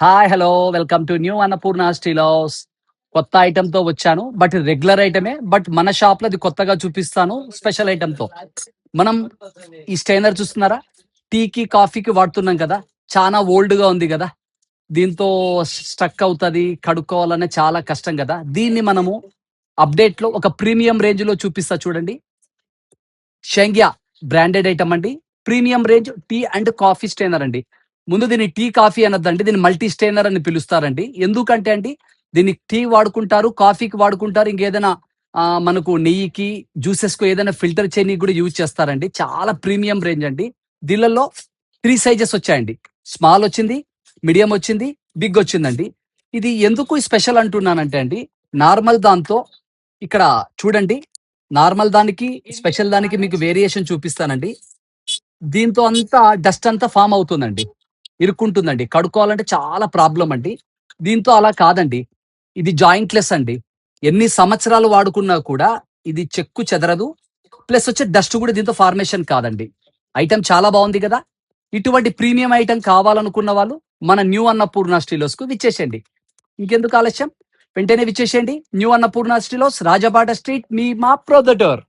Hi! Hello! Welcome to new Annapurna steel house. కొత్త ఐటెమ్‌తో వచ్చాను. But regular ఐటమే. But మన షాప్‌లో అది కొత్తగా చూపిస్తాను స్పెషల్ ఐటెమ్‌తో. మనం ఈ స్టెయినర్ చూస్తున్నారా? టీకి, కాఫీకి వాడుతున్నాం కదా! చానా ఓల్డ్‌గా ఉంది గదా! దీంతో స్ట్రక్ అవుతది. కడుక్కోవాలన్నా చాలా కష్టం గదా! దీన్ని మనము అప్‌డేట్‌లో ఒక ప్రీమియం రేంజ్‌లో చూపిస్తా చూడండి. షెంగ్యా బ్రాండెడ్ ఐటమ్ అండి. Premium range tea and coffee strainer అండి. ముందు దీన్ని టీ, కాఫీ అనొద్దండి. దీన్ని మల్టీ స్టెయినర్ అని పిలుస్తారండి. ఎందుకంటే అండి, దీన్ని టీ వాడుకుంటారు, కాఫీకి వాడుకుంటారు. ఇంకేదైనా మనకు నెయ్యికి, జ్యూసెస్‌కు ఏదైనా ఫిల్టర్ చేయనీకి గూడా యూజ్ చేస్తారండి. చాలా ప్రీమియం రేంజ్ అండి. దీనిలలో 3 సైజెస్ వచ్చాయండి. స్మాల్ వచ్చింది, మీడియం వచ్చింది, బిగ్ వచ్చిందండి. ఇది ఎందుకు స్పెషల్ అంటున్నానంటే అండి, నార్మల్ దాంతో ఇక్కడ చూడండి. నార్మల్ దానికి, స్పెషల్ దానికి మీకు వేరియేషన్ చూపిస్తానండి. దీంతో అంతా డస్ట్ అంతా ఫార్మ్ అవుతుందండి. ఇరుక్కుంటుందండి. కడుక్కోవాలంటే చాలా ప్రాబ్లమ్ అండి. దీంతో అలా కాదండి. ఇది జాయింట్‌లెస్ అండి. ఎన్ని సంవత్సరాలు వాడుకున్నా కూడా ఇది చెక్కు చెదరదు. ప్లస్ వచ్చి డస్ట్ కూడా దీంతో ఫార్మేషన్ కాదండి. ఐటెమ్ చాలా బావుంది గదా! ఇటువంటి ప్రీమియం ఐటెమ్ కావాలనుకున్న వాళ్ళు మన న్యూ అన్నపూర్ణ స్టీలోస్‌కు విచ్చేసేయండి. ఇంకెందుకు ఆలస్యం? వెంటనే విచ్చేసేయండి. న్యూ అన్నపూర్ణ స్టీలోస్, రాజబాట స్ట్రీట్, మీ మా ప్రొదటోర్.